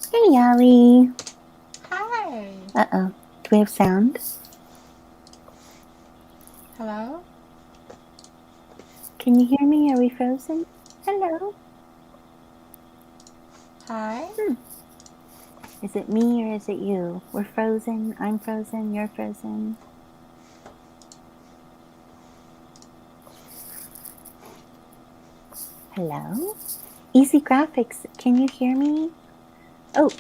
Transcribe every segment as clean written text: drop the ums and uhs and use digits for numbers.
Hey, Allie. Hi. Uh-oh. Do we have sound? Hello? Can you hear me? Are we frozen? Hello. Hi? Is it me or is it you? We're frozen. I'm frozen. You're frozen. Hello? Easy Graphics. Can you hear me? Oh,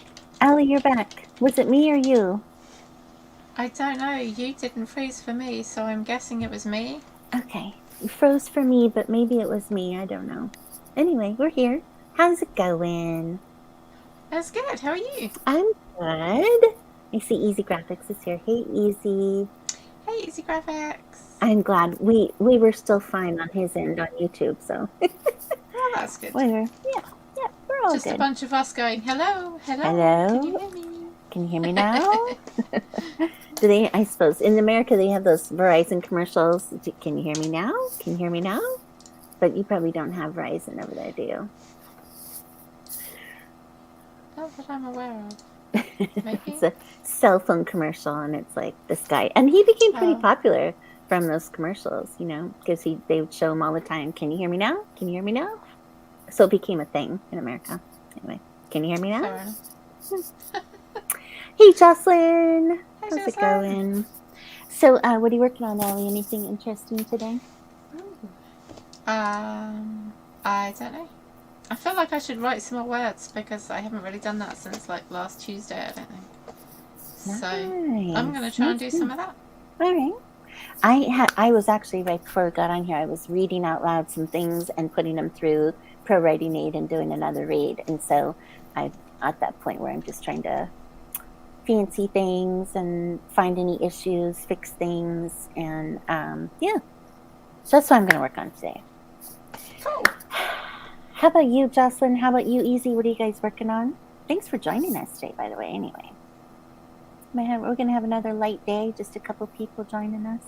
Allie, you're back. Was it me or you? I don't know. You didn't freeze for me, so I'm guessing it was me. Okay. You froze for me, but maybe it was me. I don't know. Anyway, we're here. How's it going? That's good. How are you? I'm good. I see Easy Graphics is here. Hey, Easy. Hey, Easy Graphics. I'm glad we were still fine on his end on YouTube, so Well, that's good. we're all Just a good. bunch of us going, hello, hello, Hello? can you hear me? Can you hear me now? Do they? I suppose in America they have those Verizon commercials. Can you hear me now? Can you hear me now? But you probably don't have Verizon over there, do you? Not that I'm aware of. Maybe? It's a cell phone commercial, and it's like this guy, and he became pretty Oh. popular from those commercials, you know, because they would show him all the time. Can you hear me now? Can you hear me now? So it became a thing in America. Anyway, can you hear me now? Fair enough. Hey, Jocelyn. Hey, How's it Jocelyn. going? So, what are you working on, Allie? Anything interesting today? I don't know. I feel like I should write some more words because I haven't really done that since like last Tuesday, I don't think. Nice. So I'm going to try and do some of that. All right. I was actually, right before we got on here, I was reading out loud some things and putting them through Pro Writing Aid and doing another read. And so I'm at that point where I'm just trying to fancy things and find any issues, fix things. And yeah, so that's what I'm going to work on today. Cool. How about you, Jocelyn? How about you, Easy? What are you guys working on? Thanks for joining us today, by the way, anyway. We're going to have another light day, just a couple people joining us.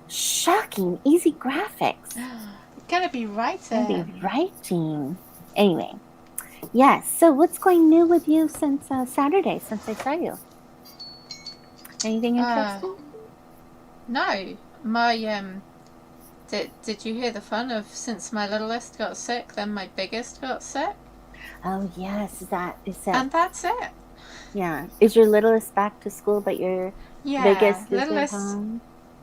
Shocking, Easy Graphics. Gonna be writing. Anyway, yes. So what's going new with you since Saturday, since I saw you? Anything interesting? No. My did you hear the fun of since my littlest got sick, then my biggest got sick? Oh yes, is that And that's it. Yeah. Is your littlest back to school, but your biggest is at home?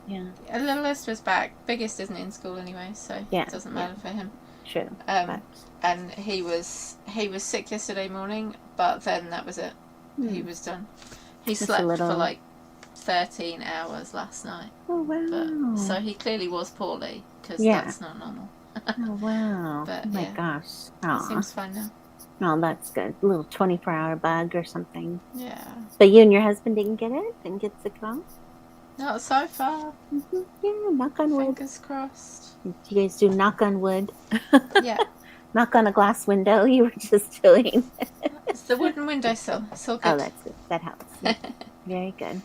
Yeah. Littlest was back. Biggest isn't in school anyway, so it doesn't matter for him. True. And he was sick yesterday morning, but then that was it. He was done. He slept for like 13 hours last night. Oh wow! But, so he clearly was poorly because that's not normal. Oh wow! But, oh my gosh! Aww. He seems fine now. Oh, that's good. A little 24-hour bug or something. Yeah. But you and your husband didn't get it? Didn't get sick at all? Not so far. Mm-hmm. Yeah, knock on wood. Fingers crossed. You guys do knock on wood? Yeah. Knock on a glass window, you were just doing. It's the wooden windowsill. It's all good. Oh, that's good. That helps. Yeah. Very good.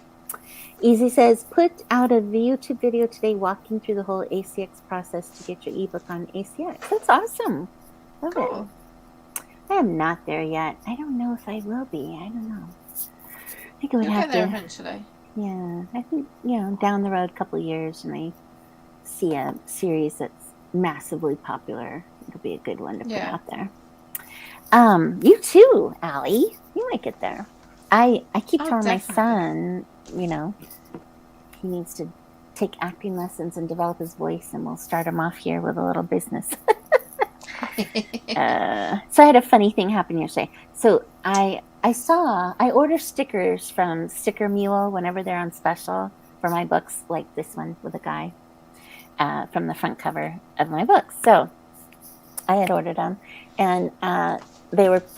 Easy says, put out a YouTube video today walking through the whole ACX process to get your ebook on ACX. That's awesome. Love it. I am not there yet. I don't know if I will be. I don't know. I think I would You'll have get there eventually. Yeah. I think, down the road a couple of years and I see a series that's massively popular. It'll be a good one to put out there. You too, Allie. You might get there. I keep telling my son, he needs to take acting lessons and develop his voice, and we'll start him off here with a little business. So I had a funny thing happen yesterday. So I order stickers from Sticker Mule whenever they're on special for my books, like this one with a guy from the front cover of my books. So I had ordered them, and I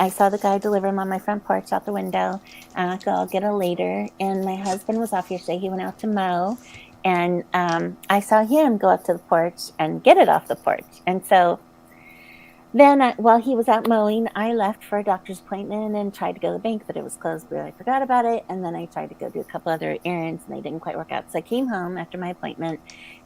saw the guy deliver them on my front porch out the window. And I thought I'll get it later. And my husband was off yesterday. He went out to mow, and I saw him go up to the porch and get it off the porch. And so then, while he was out mowing, I left for a doctor's appointment and tried to go to the bank, but it was closed. But I forgot about it. And then I tried to go do a couple other errands, and they didn't quite work out. So I came home after my appointment,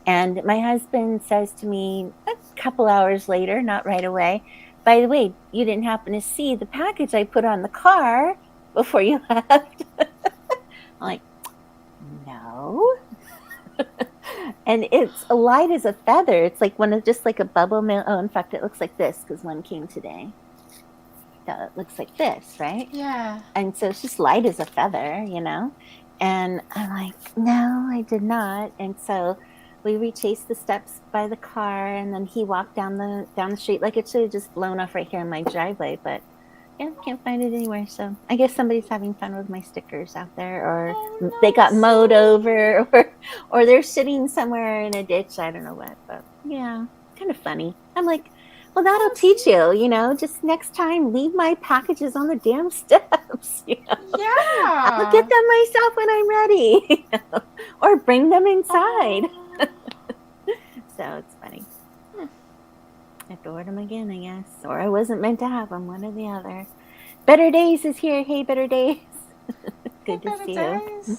and my husband says to me a couple hours later, not right away, "By the way, you didn't happen to see the package I put on the car before you left?" I'm like, "No." And it's light as a feather. It's like just like a bubble mail. Oh, in fact, it looks like this because one came today. It looks like this, right? Yeah. And so it's just light as a feather, And I'm like, "No, I did not." And so we retraced the steps by the car, and then he walked down the street. Like, it should have just blown off right here in my driveway, but yeah, can't find it anywhere. So I guess somebody's having fun with my stickers out there, or they got mowed over, or they're sitting somewhere in a ditch. I don't know what, but yeah, kind of funny. I'm like, well, that'll teach you, just next time, leave my packages on the damn steps. Yeah. I'll get them myself when I'm ready, or bring them inside. So it's funny. I have to order them again, I guess. Or I wasn't meant to have them, one or the other. Better Days is here. Hey, Better Days. Good to see you.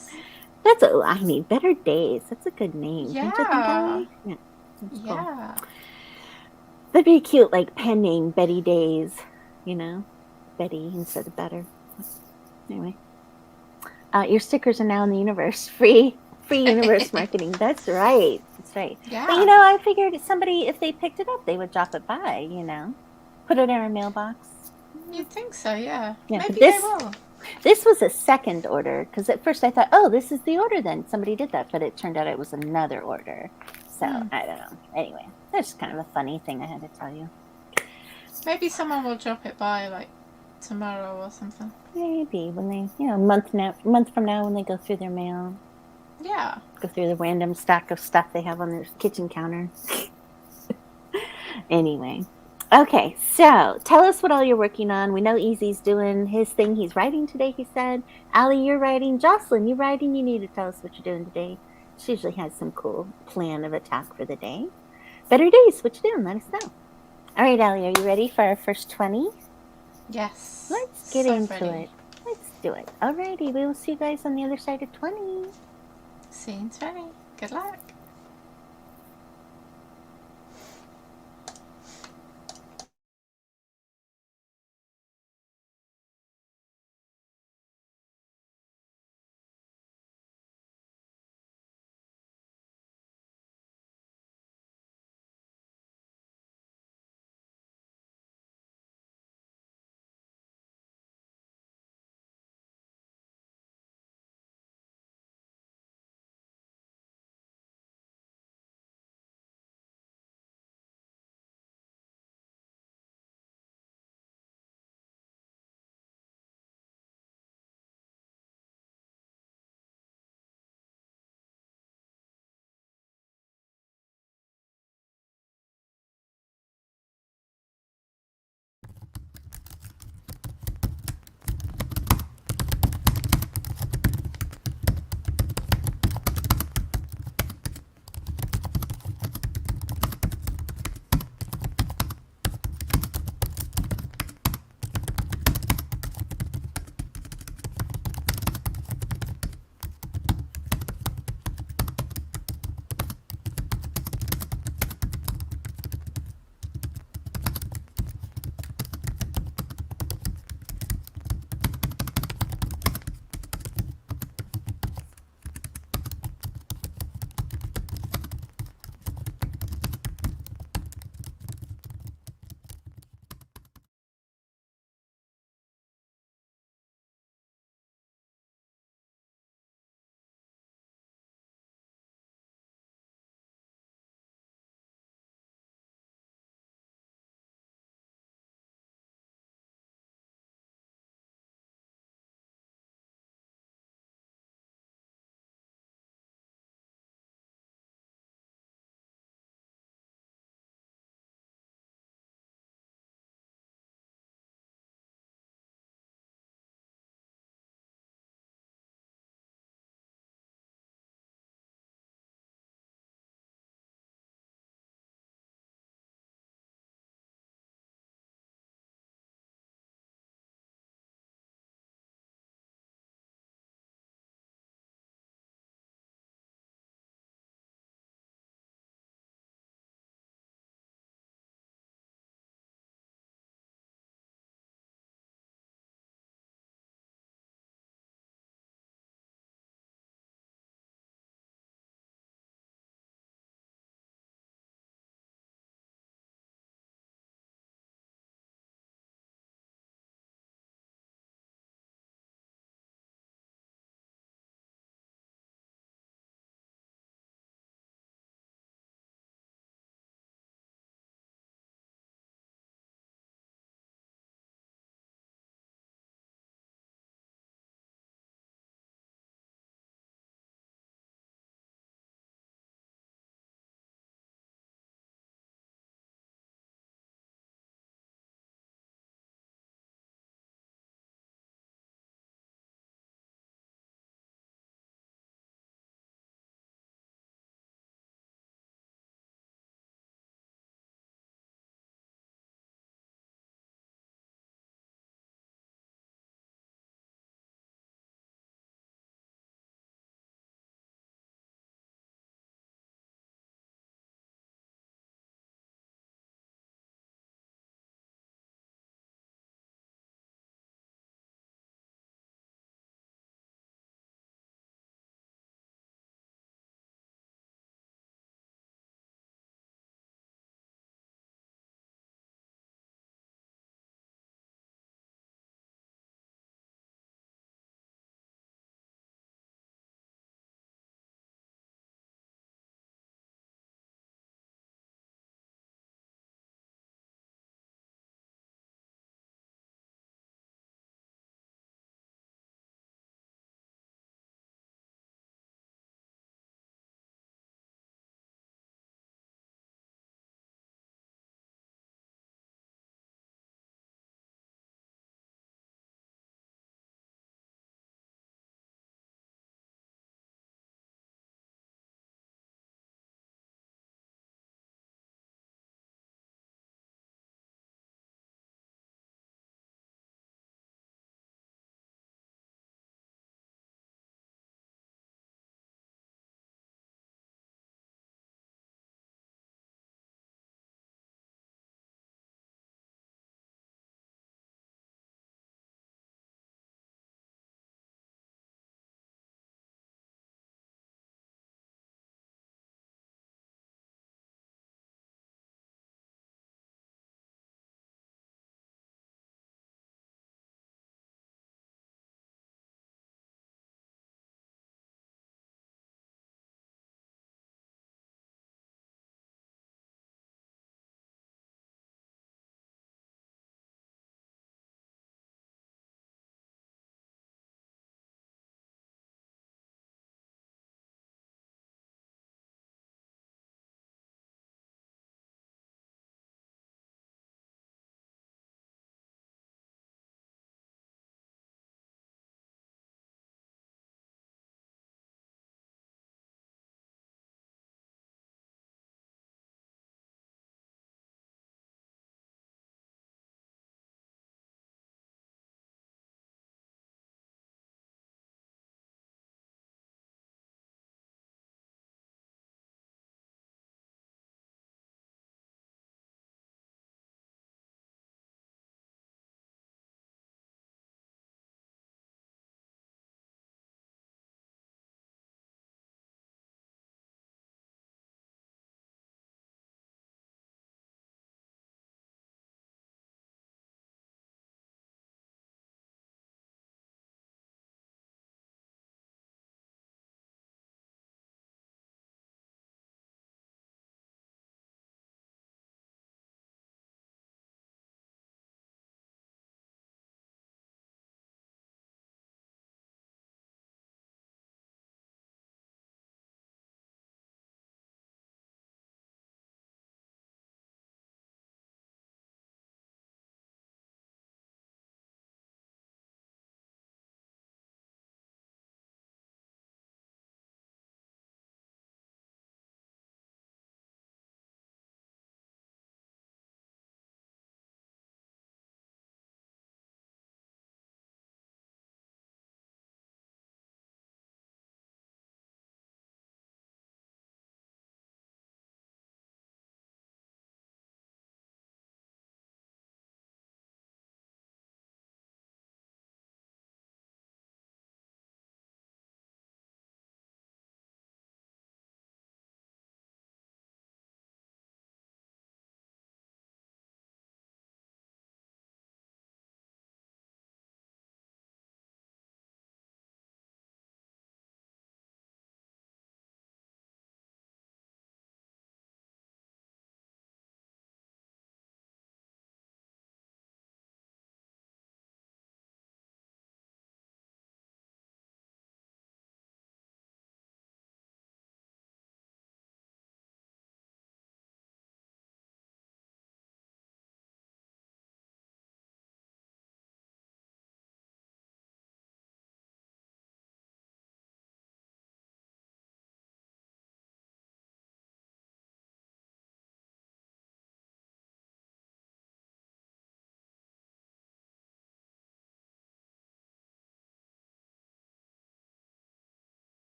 Better Days. That's a good name. Yeah. Don't you think, Allie? Yeah. That's Yeah. cool. That'd be cute, like pen name Betty Days, Betty instead of Better. Anyway. Your stickers are now in the universe. Free universe marketing. That's right. Yeah. But I figured somebody, if they picked it up, they would drop it by, put it in our mailbox. You'd think so, yeah. Yeah, maybe they will. This was a second order, because at first I thought, oh, this is the order then. Somebody did that, but it turned out it was another order. So I don't know. Anyway, that's kind of a funny thing I had to tell you. Maybe someone will drop it by like tomorrow or something. Maybe when they, a month from now, when they go through their mail. Yeah. Go through the random stack of stuff they have on their kitchen counter. Anyway. Okay, so tell us what all you're working on. We know Easy's doing his thing. He's writing today, he said. Allie, you're writing. Jocelyn, you're writing. You need to tell us what you're doing today. She usually has some cool plan of attack for the day. Better Days, what you doing? Let us know. All right, Allie, are you ready for our first 20? Yes. Let's get into it. Let's do it. All righty, we will see you guys on the other side of 20. See you in 20. Good luck.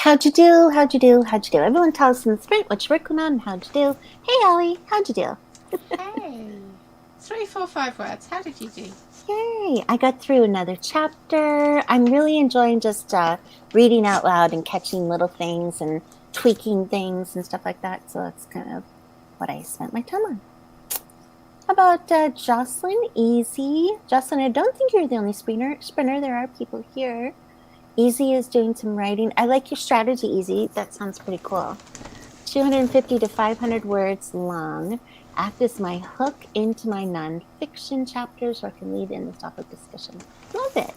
How'd you do? How'd you do? How'd you do? Everyone tell us in the sprint what you're working on and how'd you do. Hey, Allie, how'd you do? Hey. 3, 4, 5 words. How did you do? Yay! I got through another chapter. I'm really enjoying just reading out loud and catching little things and tweaking things and stuff like that. So that's kind of what I spent my time on. How about Jocelyn? Easy. Jocelyn, I don't think you're the only sprinter. There are people here. Easy is doing some writing. I like your strategy, Easy. That sounds pretty cool. 250 to 500 words long. Act as my hook into my nonfiction chapter so I can lead in the topic discussion. Love it.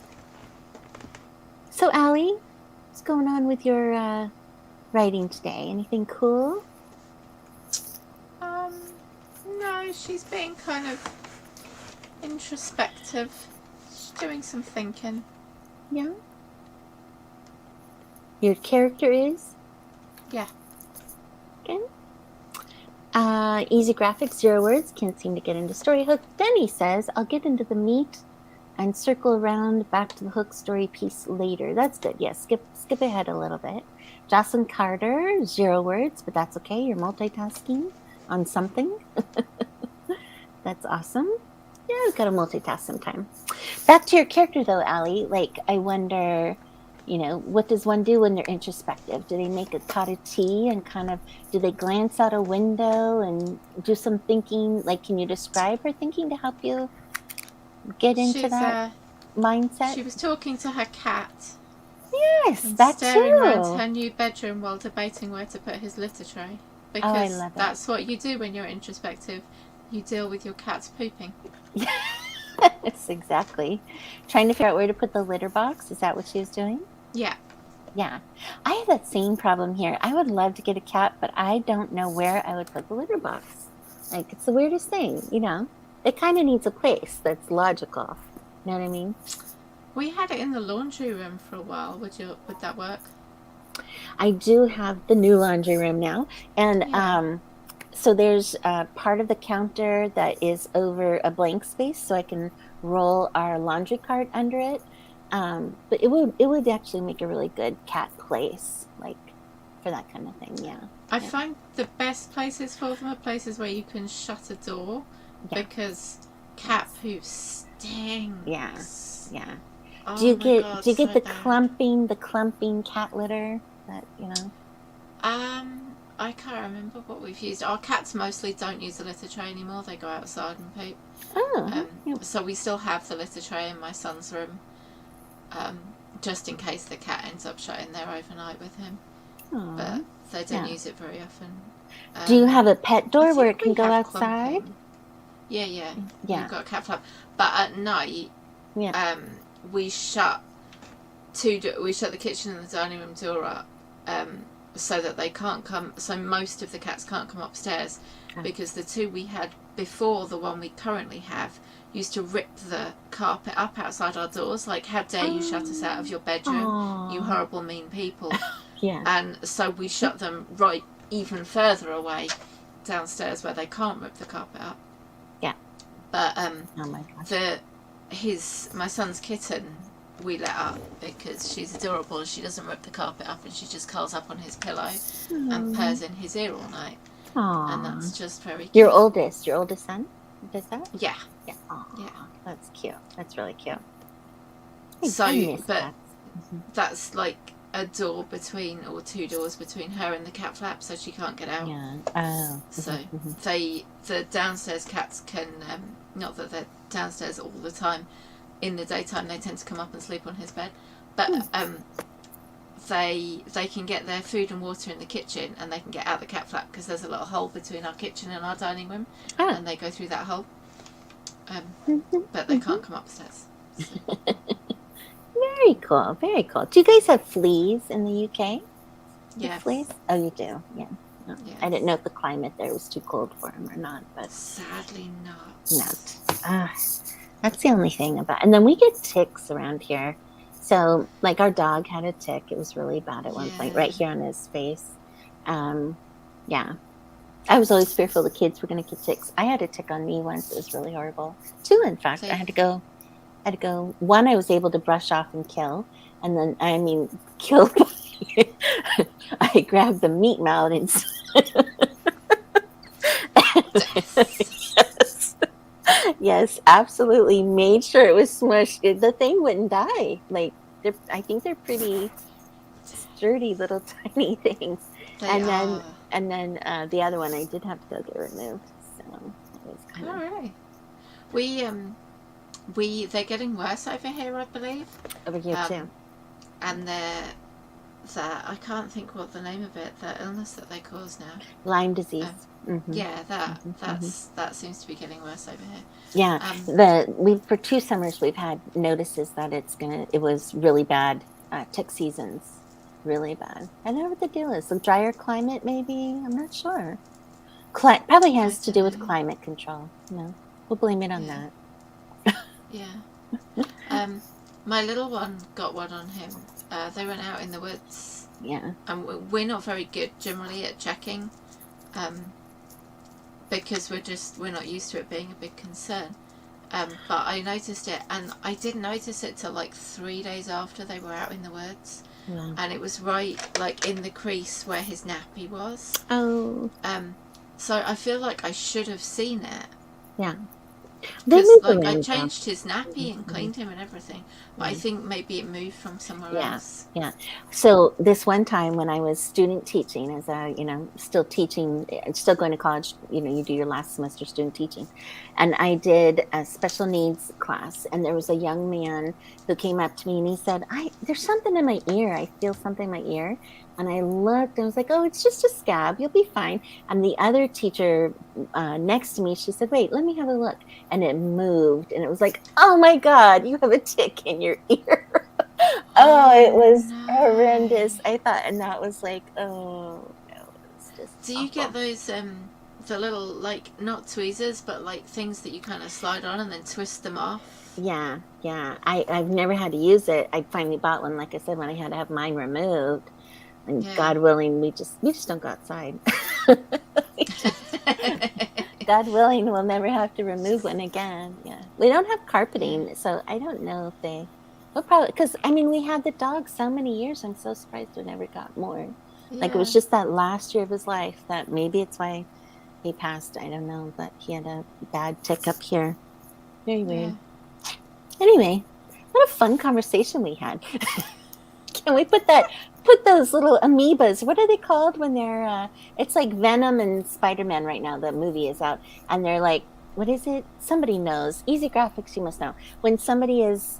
So, Allie, what's going on with your writing today? Anything cool? No, she's being kind of introspective. She's doing some thinking. Yeah. Your character is? Yeah. Okay. Easy graphics, 0 words. Can't seem to get into story hook. Denny says, I'll get into the meat and circle around back to the hook story piece later. That's good. Yes, skip ahead a little bit. Jocelyn Carter, 0 words, but that's okay. You're multitasking on something. That's awesome. Yeah, we've got to multitask sometime. Back to your character, though, Allie. Like, I wonder, what does one do when they're introspective? Do they make a pot of tea and do they glance out a window and do some thinking? Like, can you describe her thinking to help you get into that mindset? She was talking to her cat. Yes, and that's staring true. around her new bedroom while debating where to put his litter tray. Because I love that's what you do when you're introspective. You deal with your cat's pooping. Yes, exactly. Trying to figure out where to put the litter box. Is that what she was doing? Yeah. Yeah. I have that same problem here. I would love to get a cat, but I don't know where I would put the litter box. Like, it's the weirdest thing, It kind of needs a place that's logical. You know what I mean? We had it in the laundry room for a while. Would that work? I do have the new laundry room now. And so there's part of the counter that is over a blank space, so I can roll our laundry cart under it. But it would actually make a really good cat place, like for that kind of thing. Yeah. I find the best places for them are places where you can shut a door, because cat poo stinks. Yeah. Oh do you get so the bad. clumping cat litter that I can't remember what we've used. Our cats mostly don't use the litter tray anymore. They go outside and poop. So we still have the litter tray in my son's room, just in case the cat ends up shut in there overnight with him. Aww. But they don't use it very often. Do you have a pet door where it can go outside? Clumping. Yeah. We've got a cat flap. But at night, we shut the kitchen and the dining room door up, so that they can't come. So most of the cats can't come upstairs, because the two we had before the one we currently have used to rip the carpet up outside our doors. Like, how dare you shut us out of your bedroom, you horrible mean people. And so we shut them right even further away downstairs where they can't rip the carpet up. But oh my gosh. My son's kitten we let up because she's adorable and she doesn't rip the carpet up, and she just curls up on his pillow and purrs in his ear all night. Aww. And that's just very cute. Your oldest son does that? Yeah. Aww. Yeah. That's cute. That's really cute. That's like a door between, or 2 doors between her and the cat flap, so she can't get out. Yeah. Oh. So the downstairs cats can, not that they're downstairs all the time. In the daytime, they tend to come up and sleep on his bed, but they can get their food and water in the kitchen, and they can get out the cat flap because there's a little hole between our kitchen and our dining room, and they go through that hole. But they can't come upstairs. So. Very cool. Very cool. Do you guys have fleas in the UK? Yeah. Fleas? Oh, you do. Yeah. Yes. I didn't know if the climate there was too cold for them or not, but sadly not. That's the only thing about. And then we get ticks around here. So, like, our dog had a tick. It was really bad at one point, right here on his face. Yeah. I was always fearful the kids were going to get ticks. I had a tick on me once. It was really horrible. 2, in fact. I had to go. One I was able to brush off and kill. And then, kill I grabbed the meat mallet and yes. Yes, absolutely. Made sure it was smushed. The thing wouldn't die. Like I think they're pretty sturdy little tiny things. They and are. then and then the other one I did have to go get removed. So it was kind of. Really? They're getting worse over here, I believe. Over here too. And I can't think what the name of it, the illness that they cause now. Lyme disease. Yeah, that seems to be getting worse over here. Yeah, for 2 summers we've had notices that it was really bad. Tick seasons, really bad. I don't know what the deal is. The drier climate, maybe. I'm not sure. Probably has to do with climate control. No, we'll blame it on that. Yeah. My little one got one on him. They went out in the woods. Yeah. And we're not very good generally at checking, because we're not used to it being a big concern. But I noticed it, and I didn't notice it till like 3 days after they were out in the woods. Yeah. And it was right like in the crease where his nappy was. Oh. So I feel like I should have seen it. Yeah. Because I changed his nappy and cleaned him and everything, but I think maybe it moved from somewhere else. Yeah. So this one time when I was student teaching, as still teaching, still going to college, you do your last semester student teaching, and I did a special needs class, and there was a young man who came up to me and he said, "There's something in my ear. I feel something in my ear." And I looked and I was like, "Oh, it's just a scab. You'll be fine." And the other teacher next to me, she said, "Wait, let me have a look." And it moved. And it was like, "Oh my God, you have a tick in your ear." It was horrendous. I thought, and that was like, oh, no. It was just Do you get those, the little, like, not tweezers, but like things that you kind of slide on and then twist them off? Yeah. I've never had to use it. I finally bought one, like I said, when I had to have mine removed. And God willing, we just don't go outside. God willing, we'll never have to remove one again. Yeah, we don't have carpeting, so I don't know if they. Well, probably because we had the dog so many years. I'm so surprised we never got more. Yeah. Like it was just that last year of his life that maybe it's why he passed. I don't know, but he had a bad tick up here. Very weird. Yeah. Anyway, what a fun conversation we had. Can we put those little amoebas, what are they called when they're, it's like Venom and Spider-Man right now, the movie is out, and they're like, what is it? Somebody knows. Easy Graphics, you must know. When somebody is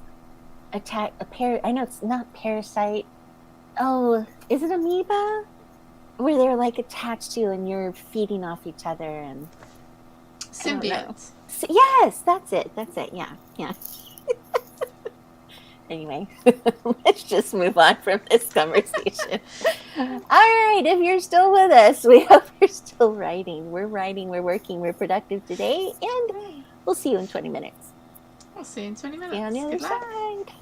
attacked, I know it's not parasite. Oh, is it amoeba? Where they're like attached to you and you're feeding off each other and... Symbiotes. Yes, that's it. Yeah. Anyway, let's just move on from this conversation. All right, if you're still with us, we hope you're still writing. We're writing, we're working, we're productive today, and we'll see you in 20 minutes. I'll see you in 20 minutes. See you on the other side.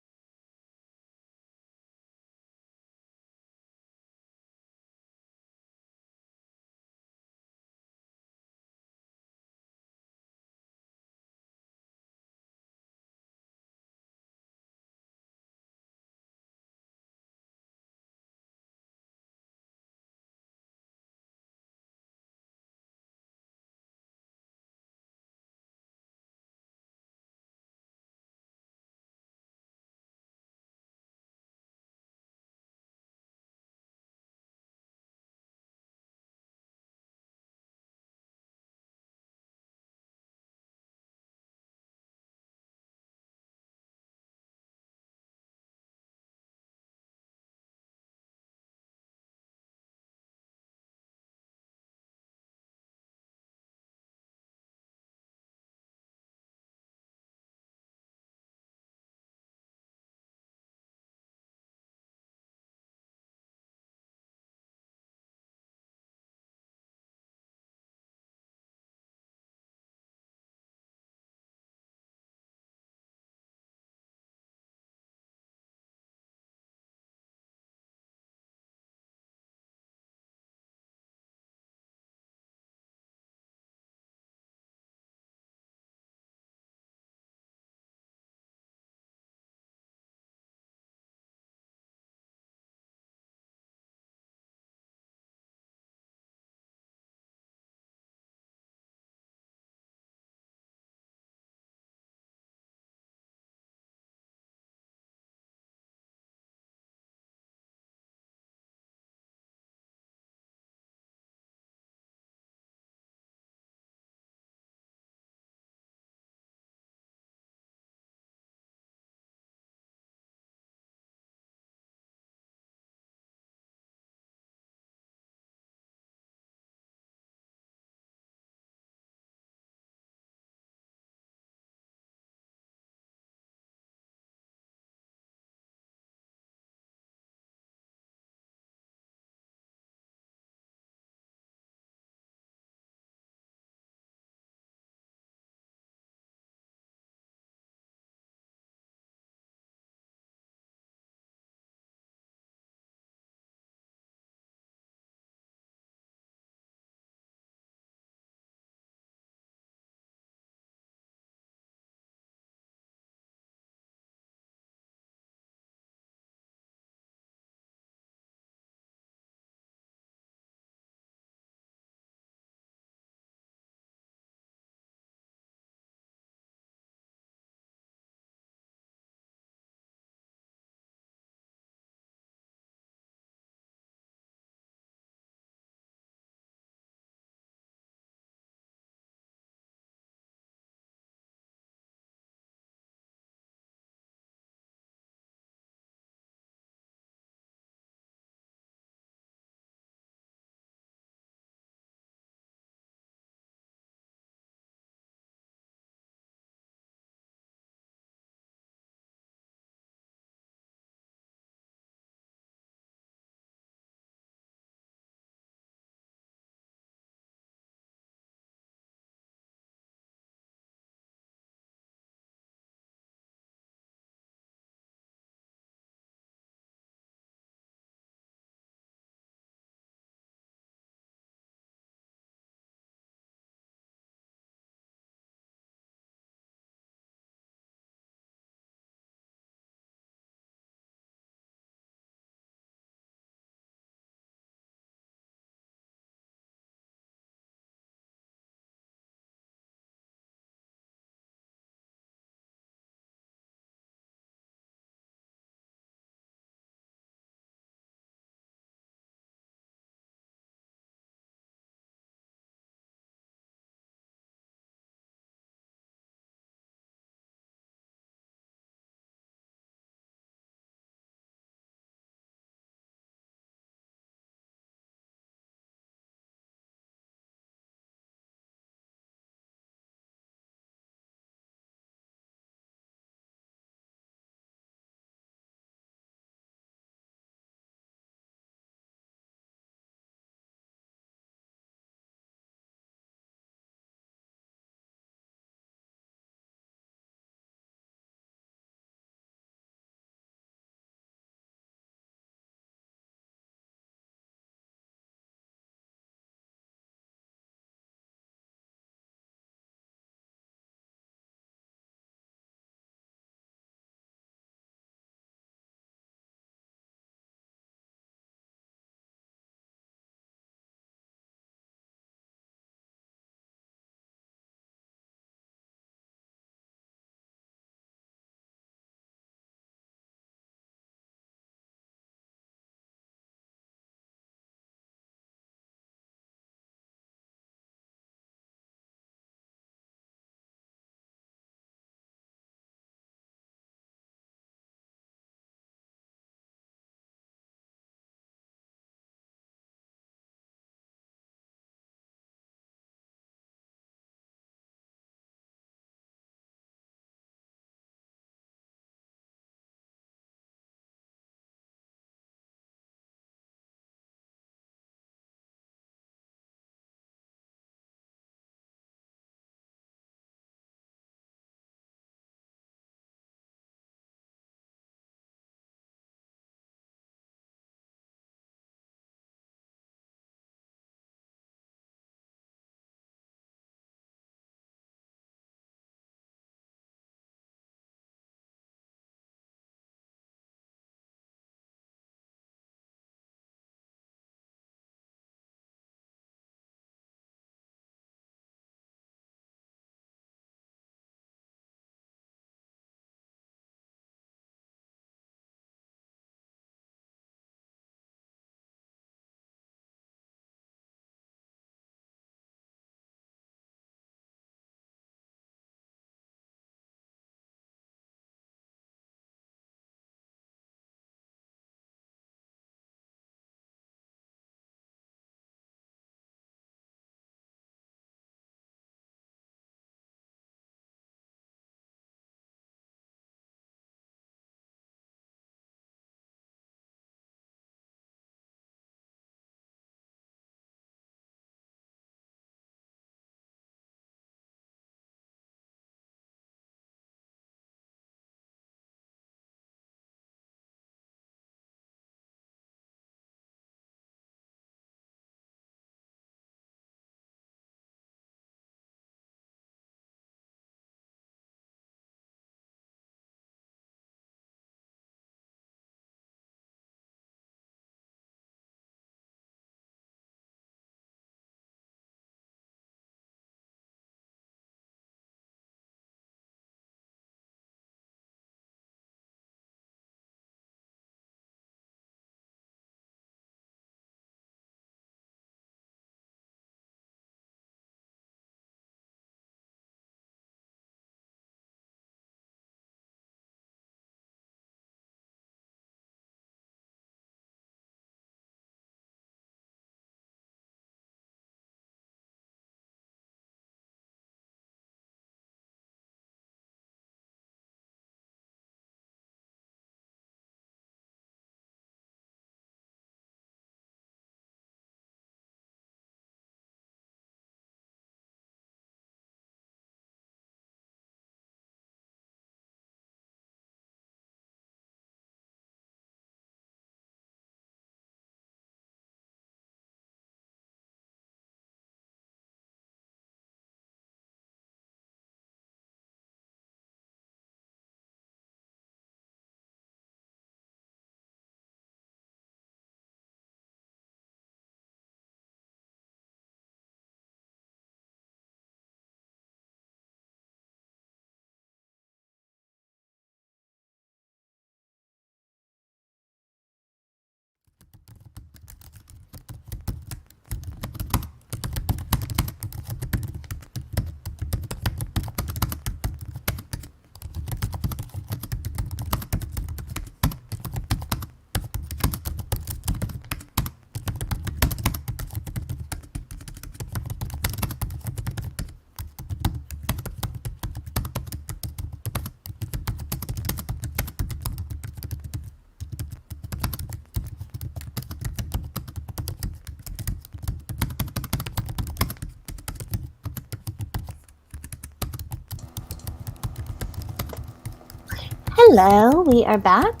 Hello, we are back.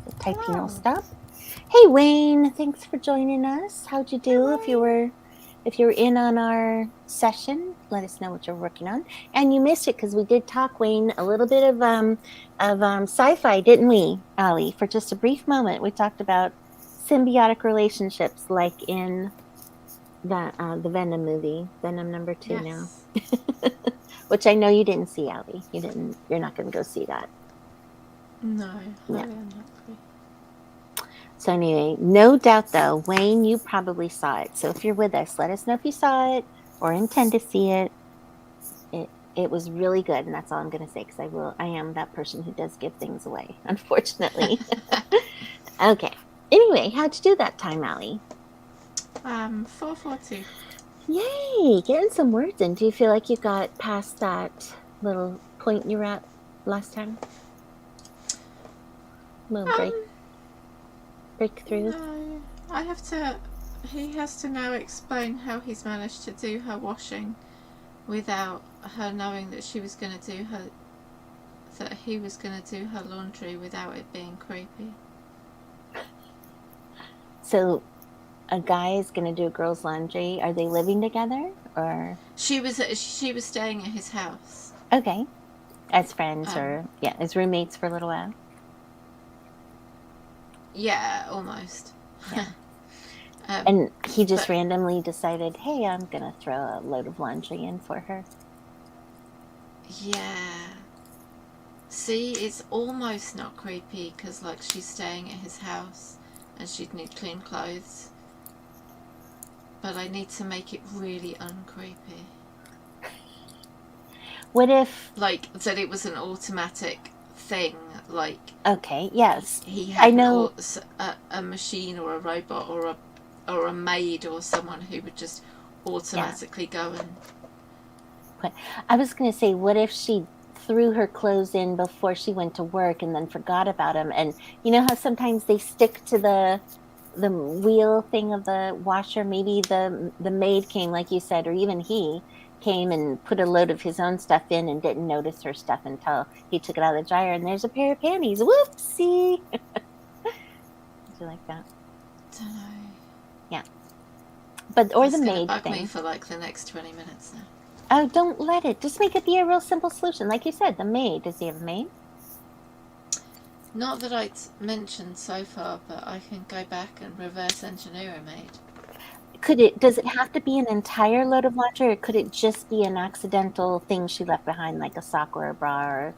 The typing will stop. Hey Wayne, thanks for joining us. How'd you do? If you were in on our session, let us know what you're working on. And you missed it because we did talk, Wayne, a little bit of sci-fi, didn't we, Allie? For just a brief moment, we talked about symbiotic relationships, like in the Venom movie, Venom number 2 now, which I know you didn't see, Allie. You're not going to go see that. No. Yeah. So anyway, no doubt though, Wayne, you probably saw it. So if you're with us, let us know if you saw it or intend to see it. It was really good, and that's all I'm going to say because I am that person who does give things away, unfortunately. Okay. Anyway, how'd you do that time, Allie? 442. Yay! Getting some words in. Do you feel like you got past that little point you were at last time? Little breakthrough. No, he has to now explain how he's managed to do her washing without her knowing that he was going to do her laundry without it being creepy. So a guy is going to do a girl's laundry. Are they living together, or she was staying at his house? Okay, as friends or as roommates for a little while. Yeah, almost. Yeah. And he just randomly decided, hey, I'm going to throw a load of laundry in for her. Yeah. See, it's almost not creepy because, like, she's staying at his house and she'd need clean clothes. But I need to make it really uncreepy. What if... Like, that it was an automatic thing, like... Okay, yes. He had a machine or a robot or a maid or someone who would just automatically go and... I was going to say, what if she threw her clothes in before she went to work and then forgot about them? And you know how sometimes they stick to the wheel thing of the washer? Maybe the maid came, like you said, or even he came and put a load of his own stuff in and didn't notice her stuff until he took it out of the dryer and there's a pair of panties. Whoopsie! Did you like that? Don't know. Yeah. But or the maid bug thing. Me for like the next 20 minutes now. Oh, don't let it. Just make it be a real simple solution. Like you said, the maid. Does he have a maid? Not that I'd mentioned so far, but I can go back and reverse engineer a maid. Does it have to be an entire load of laundry, or could it just be an accidental thing she left behind, like a sock or a bra or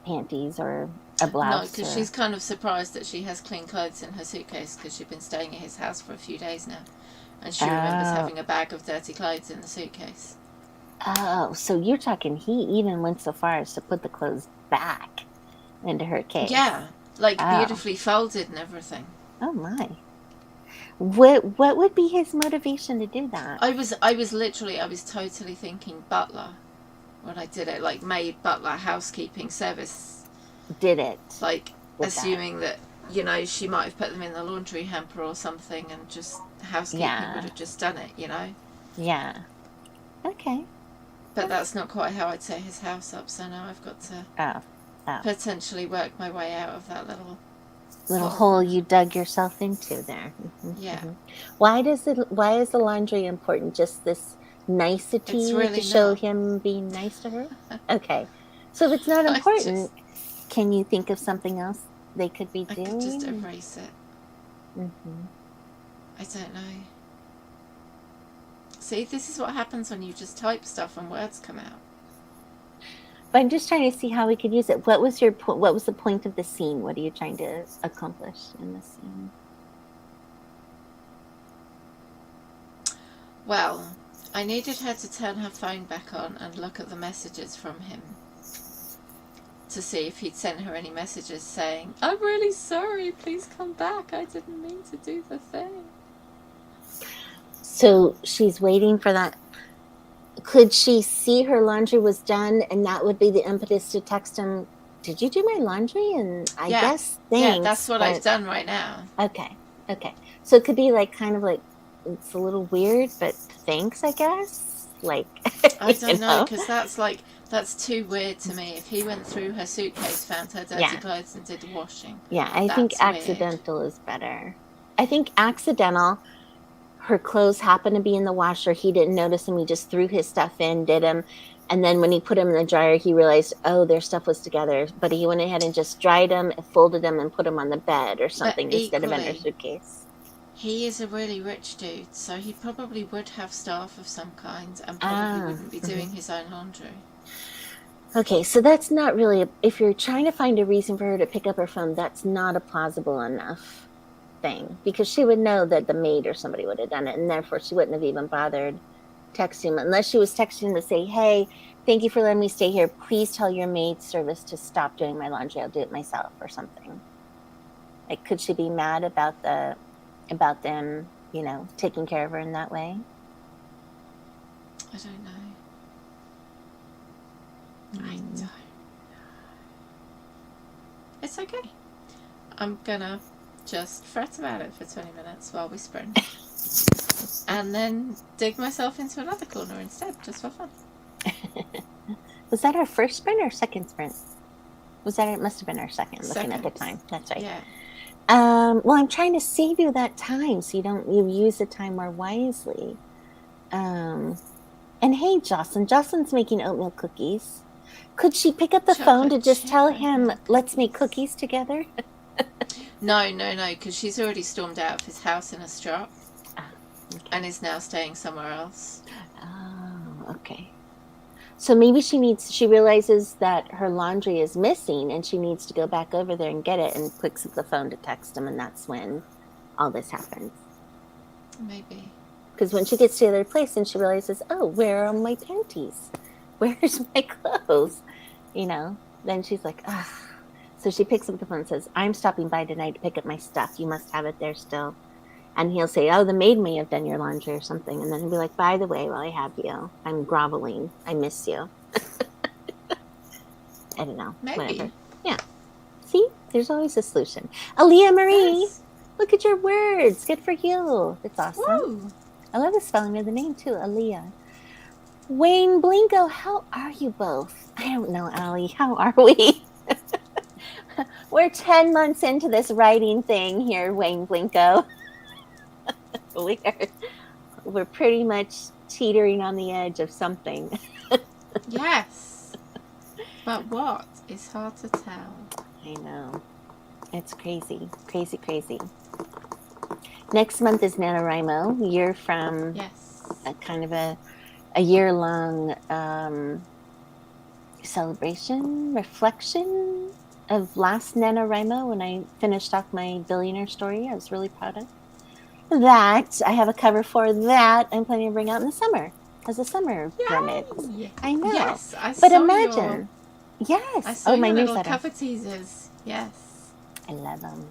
panties or a blouse? No, because she's kind of surprised that she has clean clothes in her suitcase because she's been staying at his house for a few days now. And she remembers having a bag of dirty clothes in the suitcase. Oh, so you're talking he even went so far as to put the clothes back into her case. Yeah, like beautifully folded and everything. Oh my. What would be his motivation to do that? I was totally thinking butler when I did it, like maid, butler, housekeeping service. Did it. Like assuming that, you know, she might have put them in the laundry hamper or something and just housekeeping would have just done it, you know? Yeah. Okay. But that's not quite how I'd set his house up, so now I've got to potentially work my way out of that little hole you dug yourself into there. Mm-hmm. Yeah. Mm-hmm. Why is the laundry important? Just this nicety to show him being nice to her? Okay. So if it's not important, can you think of something else they could be doing? I could just erase it. Mm-hmm. I don't know. See, this is what happens when you just type stuff and words come out. But I'm just trying to see how we could use it. What was the point of the scene? What are you trying to accomplish in the scene? Well, I needed her to turn her phone back on and look at the messages from him to see if he'd sent her any messages saying, I'm really sorry, please come back. I didn't mean to do the thing. So she's waiting for that. Could she see her laundry was done and that would be the impetus to text him, did you do my laundry? And I guess thanks. Yeah, that's what I've done right now. Okay. So it could be like kind of like, it's a little weird, but thanks, I guess. Like, I don't know, because that's like, That's too weird to me. If he went through her suitcase, found her dirty clothes, and did the washing. Yeah, I think accidental is better. I think accidental, her clothes happened to be in the washer. He didn't notice them. He just threw his stuff in, did them. And then when he put them in the dryer, he realized, oh, their stuff was together. But he went ahead and just dried them, folded them, and put them on the bed or something instead of in her suitcase. He is a really rich dude, so he probably would have staff of some kind and probably wouldn't be doing his own laundry. Okay, so that's not really, if you're trying to find a reason for her to pick up her phone, that's not a plausible enough thing, because she would know that the maid or somebody would have done it, and therefore she wouldn't have even bothered texting him, unless she was texting him to say, hey, thank you for letting me stay here. Please tell your maid service to stop doing my laundry. I'll do it myself or something. Like, could she be mad about them, you know, taking care of her in that way? I don't know. I don't know. It's okay. I'm gonna just fret about it for 20 minutes while we sprint. And then dig myself into another corner instead, just for fun. Was that our first sprint or second sprint? It must have been our second, looking at the time. That's right. Yeah. Well, I'm trying to save you that time so you use the time more wisely. And hey, Jocelyn's making oatmeal cookies. Could she pick up the phone to just tell him, let's make cookies together? No, because she's already stormed out of his house in a strop. And is now staying somewhere else. Oh, okay. So maybe she realizes that her laundry is missing and she needs to go back over there and get it, and picks up the phone to text him, and that's when all this happens. Maybe. Because when she gets to the other place and she realizes, oh, where are my panties? Where's my clothes? You know, then she's like, ugh. So she picks up the phone and says, I'm stopping by tonight to pick up my stuff. You must have it there still. And he'll say, oh, the maid may have done your laundry or something. And then he'll be like, by the way, while I have you, I'm groveling. I miss you. I don't know. Maybe. Whatever. Yeah. See? There's always a solution. Aaliyah Marie, yes. Look at your words. Good for you. It's awesome. Woo. I love the spelling of the name, too. Aaliyah. Wayne Blinko, how are you both? I don't know, Allie. How are we? We're 10 months into this writing thing here, Wayne Blinko. We're pretty much teetering on the edge of something. Yes. But what is hard to tell. I know. It's crazy. Crazy. Next month is NaNoWriMo. Year from a kind of a year-long celebration, reflection of last NaNoWriMo when I finished off my billionaire story. I was really proud of that. I have a cover for that I'm planning to bring out in the summer as a summer remit. I know. Yes, but imagine. Yes. I saw my little cover teasers. Yes. I love them.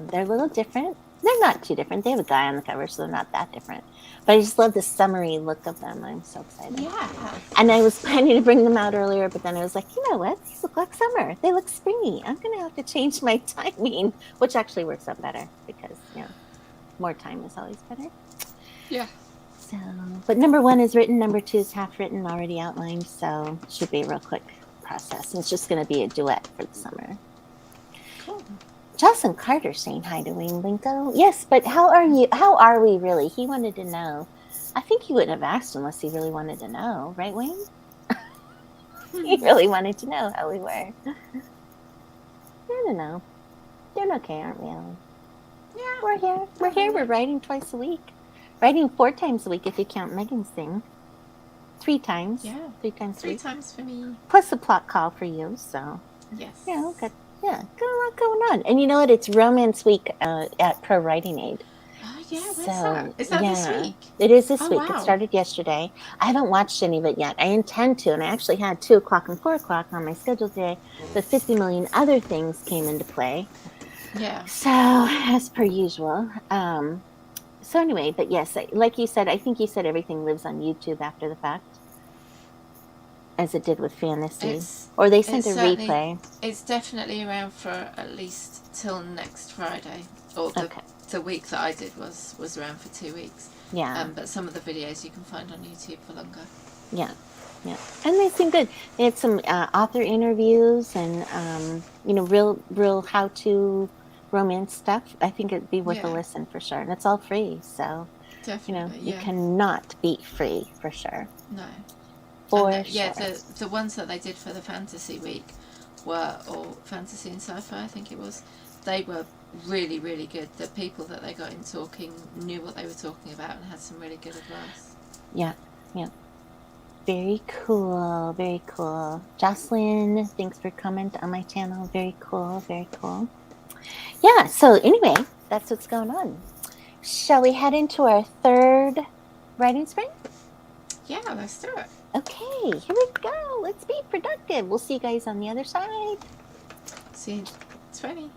They're a little different. They're not too different. They have a guy on the cover, so they're not that different. But I just love the summery look of them. I'm so excited. Yeah. And I was planning to bring them out earlier, but then I was like, you know what? These look like summer. They look springy. I'm going to have to change my timing, which actually works out better because, you know, more time is always better. Yeah. So, but number 1 is written. Number 2 is half written, already outlined. So it should be a real quick process. It's just going to be a duet for the summer. Cool. Jocelyn Carter saying hi to Wayne Blinko. Yes, but how are you? How are we really? He wanted to know. I think he wouldn't have asked unless he really wanted to know, right, Wayne? He really wanted to know how we were. I don't know. Doing okay, aren't we, Ellen? Yeah. We're here. We're here. We're writing twice a week. Writing 4 times a week if you count Megan's thing. 3 times. Yeah. 3 times. 3 times for me. Plus a plot call for you, so. Yes. Yeah, good. Yeah, got a lot going on. And you know what? It's Romance Week at Pro Writing Aid. Oh, yeah. When's that? Is that this week? It is this week. Wow. It started yesterday. I haven't watched any of it yet. I intend to, and I actually had 2 o'clock and 4 o'clock on my schedule today, but 50 million other things came into play. Yeah. So, as per usual. So anyway, but yes, like you said, I think you said everything lives on YouTube after the fact. As it did with Fantasy. Or they sent a replay. It's definitely around for at least till next Friday. Or the week that I did was around for 2 weeks. Yeah. But some of the videos you can find on YouTube for longer. Yeah, yeah, and they seem good. They had some author interviews and real how to romance stuff. I think it'd be worth a listen for sure, and it's all free. So definitely, you cannot beat free for sure. No, for sure. The ones that they did for the fantasy week or fantasy and sci-fi, I think it was. They were really, really good. The people that they got in talking knew what they were talking about and had some really good advice. Yeah, yeah. Very cool, very cool. Jocelyn, thanks for comment on my channel. Very cool, very cool. Yeah, so anyway, that's what's going on. Shall we head into our third writing sprint? Yeah, let's do it. Okay, here we go. Let's be productive. We'll see you guys on the other side. See you 20.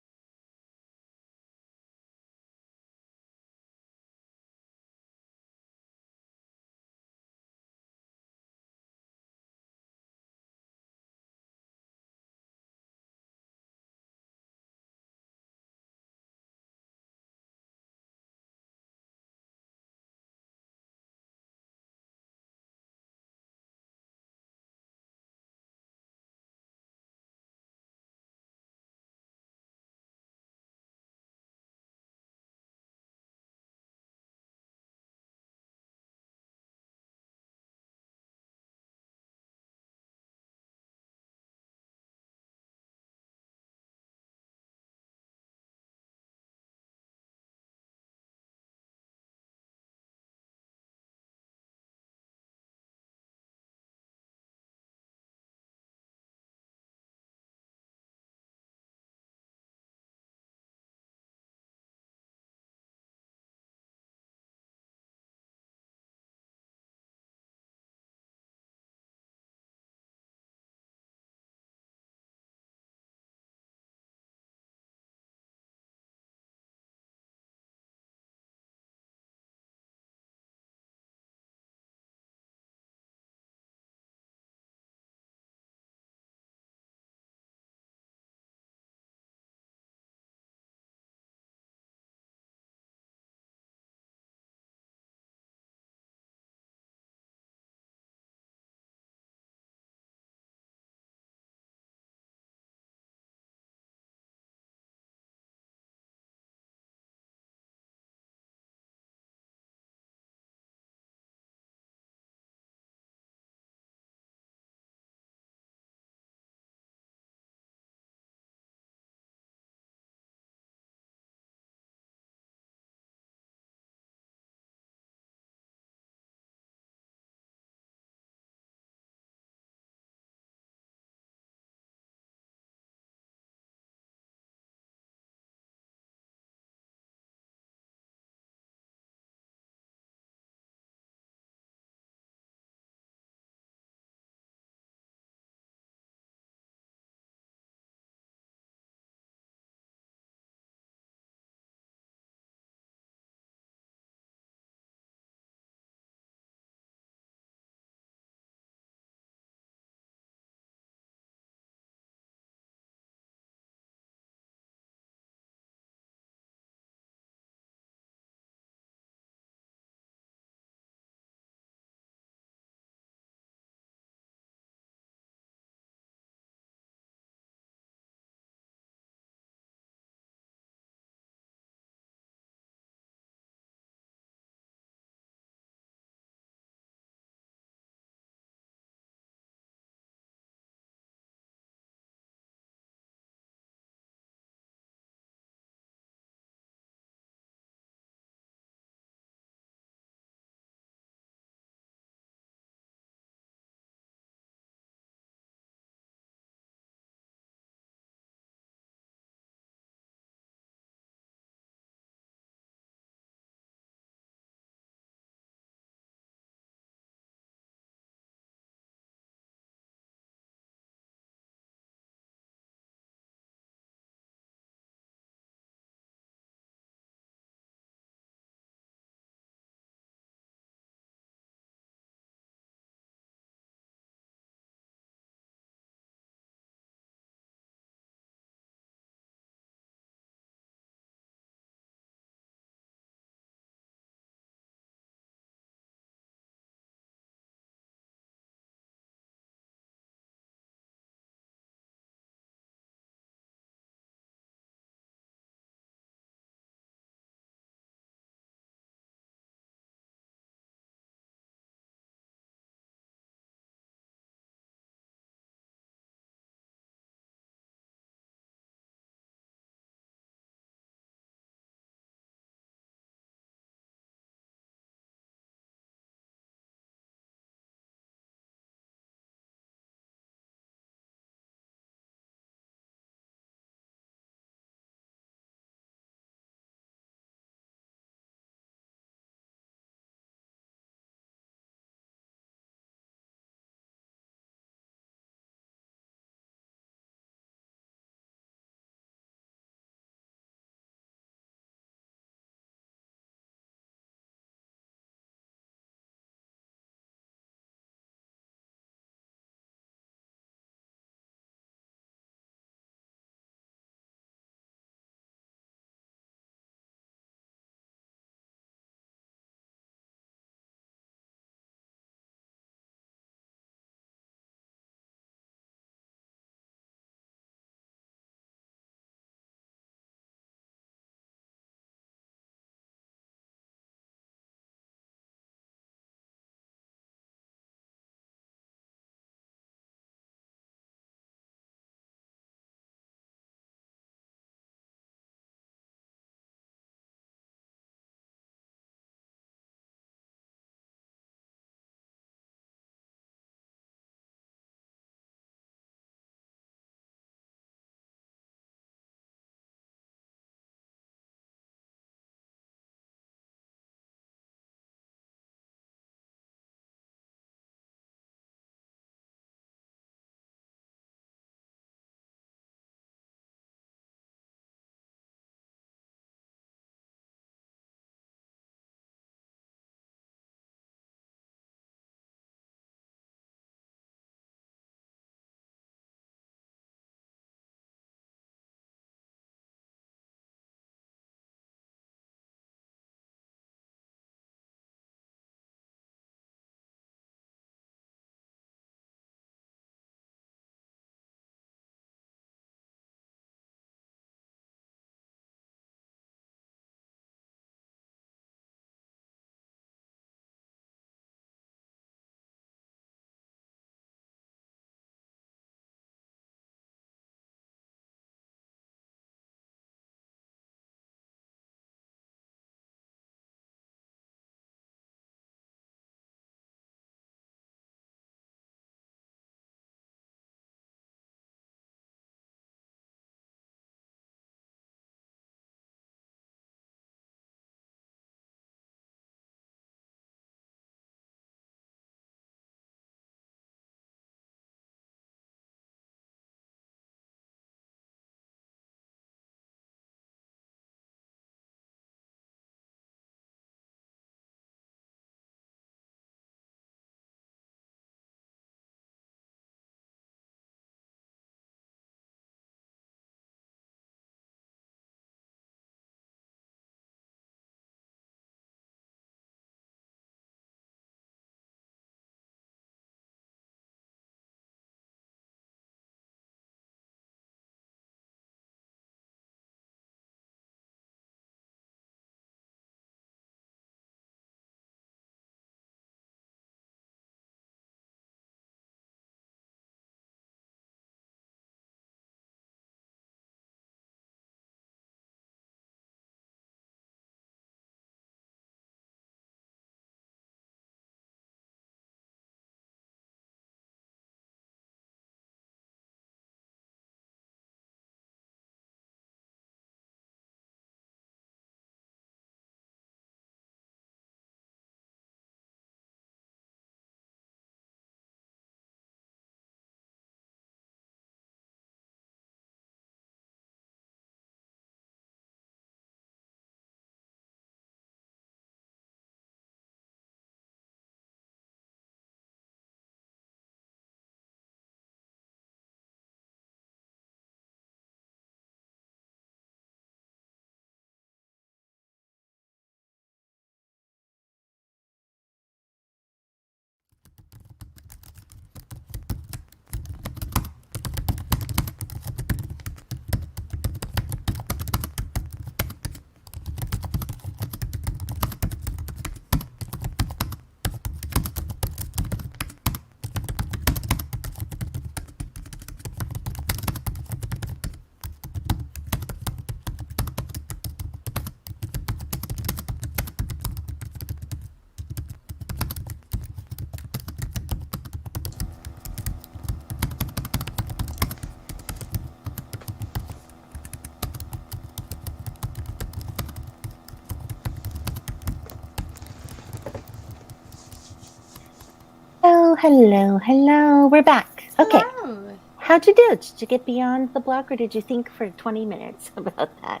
Hello. We're back. Okay. Hello. How'd you do? Did you get beyond the block, or did you think for 20 minutes about that?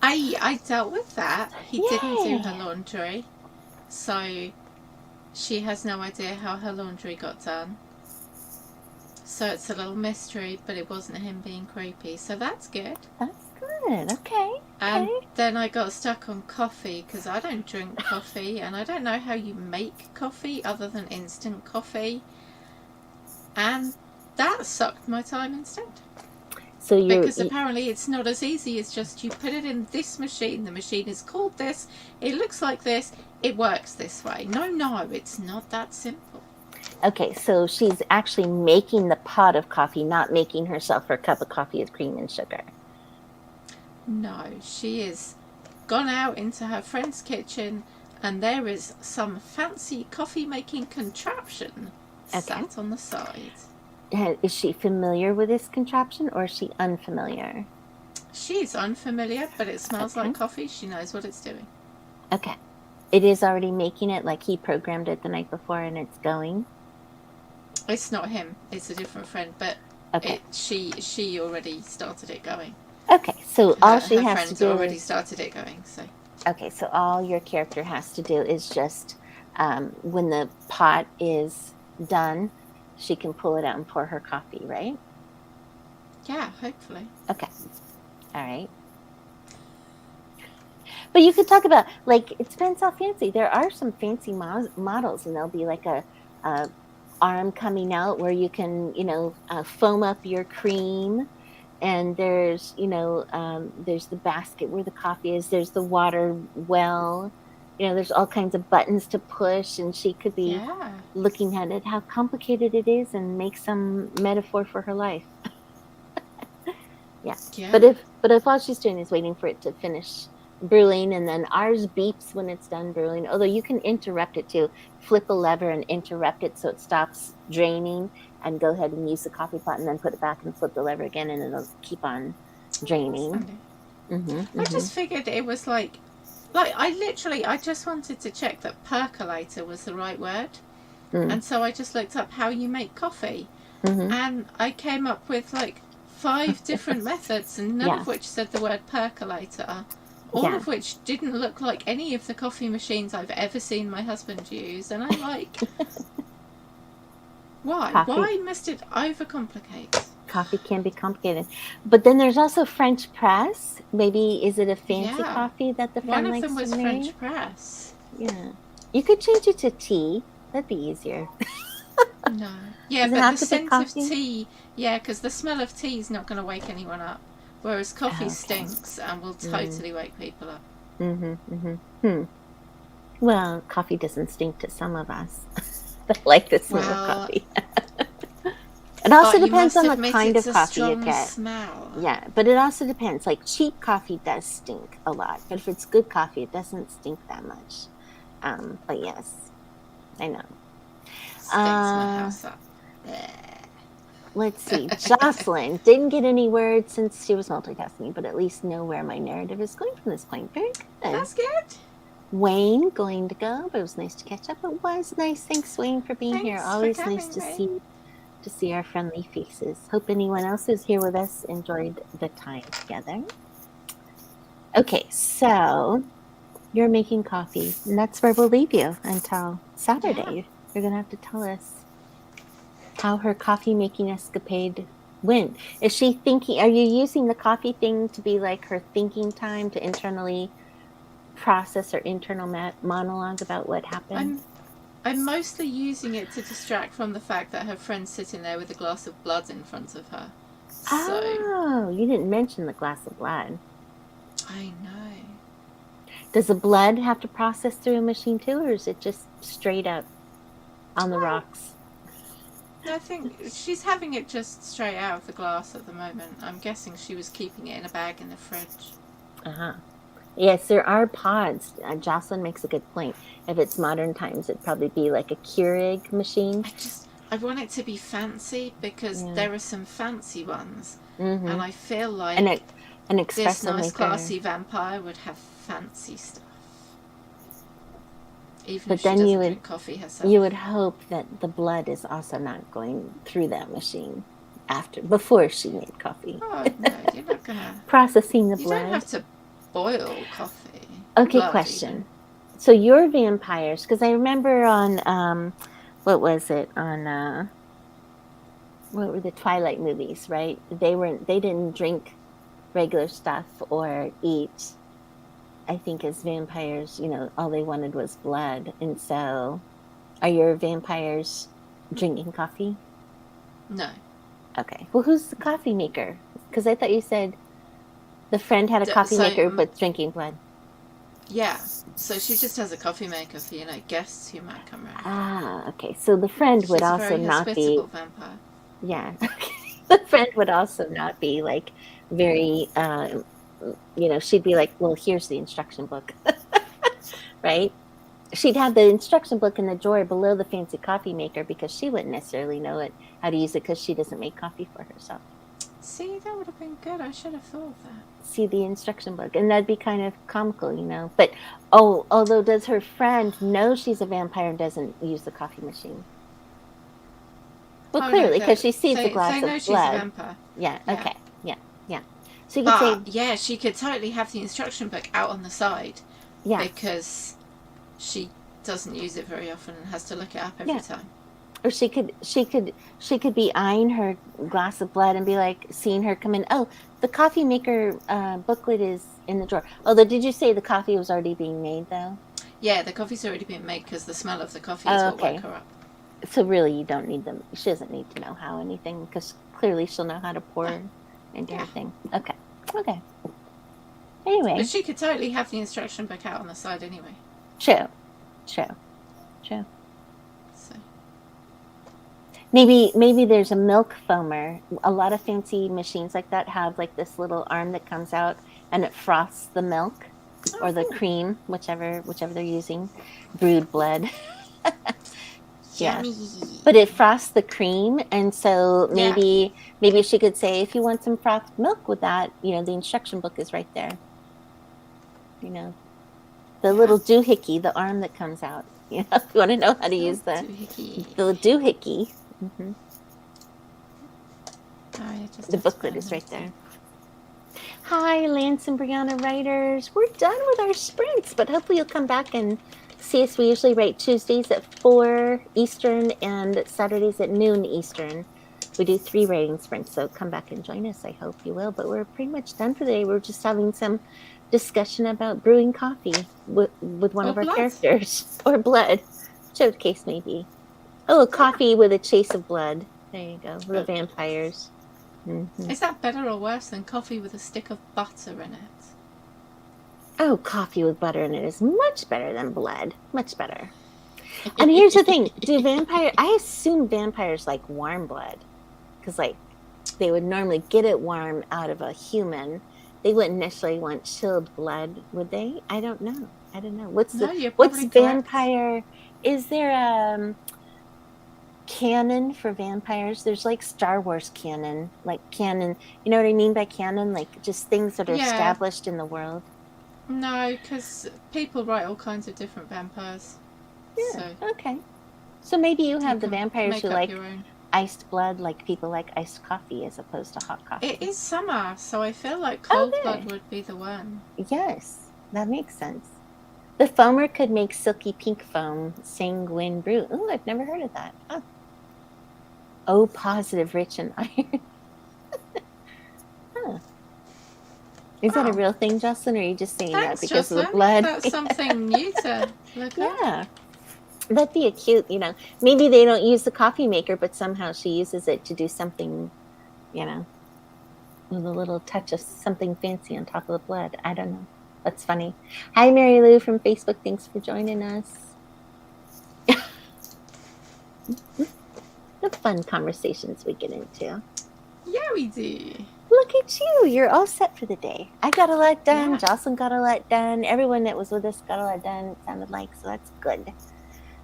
I dealt with that. He Yay. didn't do her laundry, so she has no idea how her laundry got done. So it's a little mystery, but it wasn't him being creepy, so that's good. That's good. Okay. And then I got stuck on coffee because I don't drink coffee, and I don't know how you make coffee other than instant coffee. And that sucked my time instead. So because apparently it's not as easy as just you put it in this machine, the machine is called this, it looks like this, it works this way. No, it's not that simple. Okay, so she's actually making the pot of coffee, not making herself her cup of coffee with cream and sugar. No, she is gone out into her friend's kitchen, and there is some fancy coffee making contraption sat on the side. Is she familiar with this contraption, or is she unfamiliar? She's unfamiliar, but it smells like coffee. She knows what it's doing. Okay. It is already making it, like he programmed it the night before, and it's going? It's not him. It's a different friend, but she already started it going. Okay, so all she has to do already started it going. So okay, so all your character has to do is just when the pot is done, she can pull it out and pour her coffee, right? Yeah, hopefully. Okay, all right. But you could talk about, like, it depends how fancy. There are some fancy models, and there'll be like a arm coming out where you can, foam up your cream. And there's, there's the basket where the coffee is. There's the water well. There's all kinds of buttons to push. And she could be looking at it, how complicated it is, and make some metaphor for her life. yeah. But if all she's doing is waiting for it to finish brewing, and then ours beeps when it's done brewing, although you can interrupt it too. Flip a lever and interrupt it so it stops draining, and go ahead and use the coffee pot and then put it back and flip the lever again, and it'll keep on draining. I just figured it was like I just wanted to check that percolator was the right word. And so I just looked up how you make coffee, and I came up with like 5 different methods, and none of which said the word percolator. All of which didn't look like any of the coffee machines I've ever seen my husband use. And I'm like, why? Coffee. Why must it overcomplicate? Coffee can be complicated. But then there's also French press. Maybe, is it a fancy coffee that the friend likes to make? One of them was French press. Yeah. You could change it to tea. That'd be easier. No. Yeah, but the scent of tea, because the smell of tea is not going to wake anyone up. Whereas coffee stinks and will totally wake people up. Well, coffee doesn't stink to some of us. That like the smell of coffee. It also depends on the kind of coffee you get. Smell. Yeah, but it also depends. Like, cheap coffee does stink a lot, but if it's good coffee, it doesn't stink that much. But yes, I know. Stinks my house up. Let's see. Jocelyn didn't get any words since she was multitasking, but at least know where my narrative is going from this point. Very good. That's good. Wayne going to go, but it was nice to catch up. It was nice. Thanks, Wayne, for being here. Always nice to see our friendly faces. Hope anyone else who's here with us enjoyed the time together. Okay, so you're making coffee, and that's where we'll leave you until Saturday. Yeah. You're going to have to tell us how her coffee making escapade went. Is she thinking, are you using the coffee thing to be like her thinking time to internally process her internal monologue about what happened? I'm mostly using it to distract from the fact that her friend's sitting there with a glass of blood in front of her. Oh, you didn't mention the glass of blood. I know. Does the blood have to process through a machine too, or is it just straight up on the rocks? I think she's having it just straight out of the glass at the moment. I'm guessing she was keeping it in a bag in the fridge. Yes, there are pods. Jocelyn makes a good point. If it's modern times, it'd probably be like a Keurig machine. I want it to be fancy because there are some fancy ones. And I feel like this nice classy vampire would have fancy stuff. Even but if she then doesn't drink coffee herself. You would hope that the blood is also not going through that machine before she made coffee. Oh, no, you're not gonna processing the blood. You don't have to boil coffee. Okay, question. Even. So your vampires, because I remember on what was it on what were the Twilight movies, right? They didn't drink regular stuff or eat. I think as vampires, all they wanted was blood. And so are your vampires drinking coffee? No. Okay. Well, who's the coffee maker? Because I thought you said the friend had a coffee maker but drinking blood. Yeah. So she just has a coffee maker for, guests who might come around. Ah, okay. So the friend would also not be... She's a very hospitable vampire. Yeah. The friend would also not be, like, very... she'd be like, well, here's the instruction book. Right? She'd have the instruction book in the drawer below the fancy coffee maker because she wouldn't necessarily know how to use it because she doesn't make coffee for herself. See, that would have been good. I should have thought of that. See the instruction book. And that'd be kind of comical, But, although does her friend know she's a vampire and doesn't use the coffee machine? Well, clearly, because she sees a glass of blood. She's a vampire. Yeah, okay. Yeah. So you could say... Yeah, she could totally have the instruction book out on the side. Yeah. Because she doesn't use it very often and has to look it up every time. Or she could be eyeing her glass of blood and be like, seeing her come in. Oh, the coffee maker booklet is in the drawer. Although, did you say the coffee was already being made though? Yeah, the coffee's already been made because the smell of the coffee is what woke her up. So really, you don't need them. She doesn't need to know how anything because clearly she'll know how to pour into her thing. Okay. Anyway, but she could totally have the instruction book out on the side anyway. True. So maybe there's a milk foamer. A lot of fancy machines like that have like this little arm that comes out and it froths the milk or the cream, whichever they're using, brewed blood. Yummy. But it frosts the cream, and so maybe she could say, if you want some frothed milk with that, the instruction book is right there. The little doohickey, the arm that comes out. If you want to know how to use the doohickey. Mm-hmm. The booklet is right there. Hi, Lance and Brianna writers. We're done with our sprints, but hopefully you'll come back and see us. We usually write Tuesdays at 4 Eastern and Saturdays at noon Eastern. We do 3 writing sprints, so come back and join us. I hope you will. But we're pretty much done for the day. We're just having some discussion about brewing coffee with one of our characters. Or blood, whichever the case may be. Oh, coffee with a chase of blood. There you go. The vampires. Mm-hmm. Is that better or worse than coffee with a stick of butter in it? Oh, coffee with butter in it is much better than blood. Much better. And here's the thing. I assume vampires like warm blood. Because, they would normally get it warm out of a human. They wouldn't necessarily want chilled blood, would they? I don't know. What's vampire? Is there a canon for vampires? There's Star Wars canon. Canon. You know what I mean by canon? Just things that are established in the world. No, because people write all kinds of different vampires. Yeah. Okay. So maybe you have the vampires who like iced blood, like people like iced coffee as opposed to hot coffee. It is summer, so I feel like cold blood would be the one. Yes, that makes sense. The foamer could make silky pink foam, sanguine brew. Oh, I've never heard of that. Oh, positive, rich in iron. Huh. Is that a real thing, Jocelyn, or are you just saying that because of the blood? That's something new to look at. Yeah. That'd be maybe they don't use the coffee maker, but somehow she uses it to do something, with a little touch of something fancy on top of the blood. I don't know. That's funny. Hi, Mary Lou from Facebook. Thanks for joining us. The fun conversations we get into. Yeah, we do. Look at you. You're all set for the day. I got a lot done. Yeah. Jocelyn got a lot done. Everyone that was with us got a lot done, it sounded like. So that's good.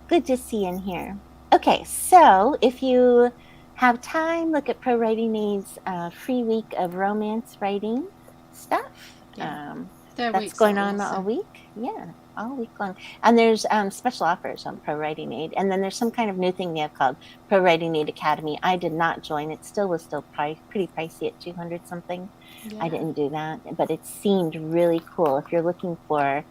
Good to see you in here. Okay, so if you have time, look at Pro Writing Aid's free week of romance writing stuff. Yeah. That's going on all week. Yeah, all week long. And there's special offers on Pro Writing Aid. And then there's some kind of new thing they have called Pro Writing Aid Academy. I did not join. It was still pretty pricey at 200 something. Yeah. I didn't do that, but it seemed really cool. If you're looking for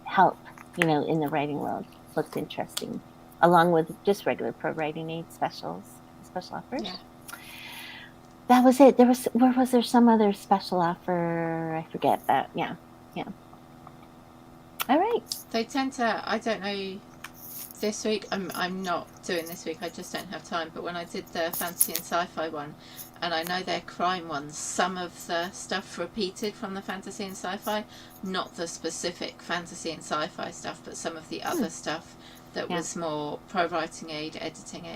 help, in the writing world, it looked interesting, along with just regular Pro Writing Aid special offers. Yeah. That was it. Was there some other special offer? I forget that. Yeah. All right. They tend to, I don't know, this week, I'm not doing this week, I just don't have time, but when I did the fantasy and sci-fi one, and I know their crime ones, some of the stuff repeated from the fantasy and sci-fi, not the specific fantasy and sci-fi stuff, but some of the other stuff that was more Pro Writing Aid, editing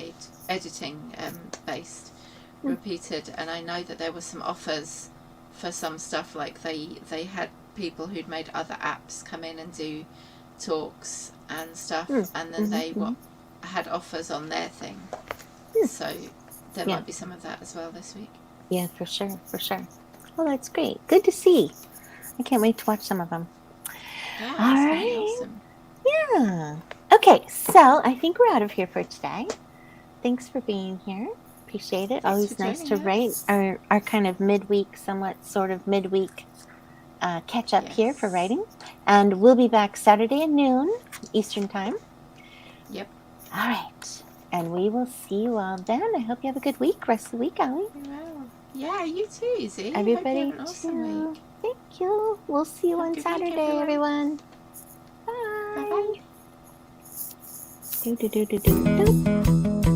based, repeated. And I know that there were some offers for some stuff, like they had people who'd made other apps come in and do talks and stuff, and then they had offers on their thing. So there might be some of that as well this week. Yeah, for sure. Well, that's great. Good to see. I can't wait to watch some of them. Yeah, all right. Awesome. Yeah. Okay, so I think we're out of here for today. Thanks for being here. Appreciate it. Always nice to write our kind of midweek, sort of midweek catch up here for writing. And we'll be back Saturday at noon Eastern time. Yep. All right. And we will see you all then. I hope you have a good week. Rest of the week, Allie. Yeah, you too, Z. Everybody too. Awesome week. Thank you. We'll see you on Saturday, everyone. Bye. Bye-bye. Do.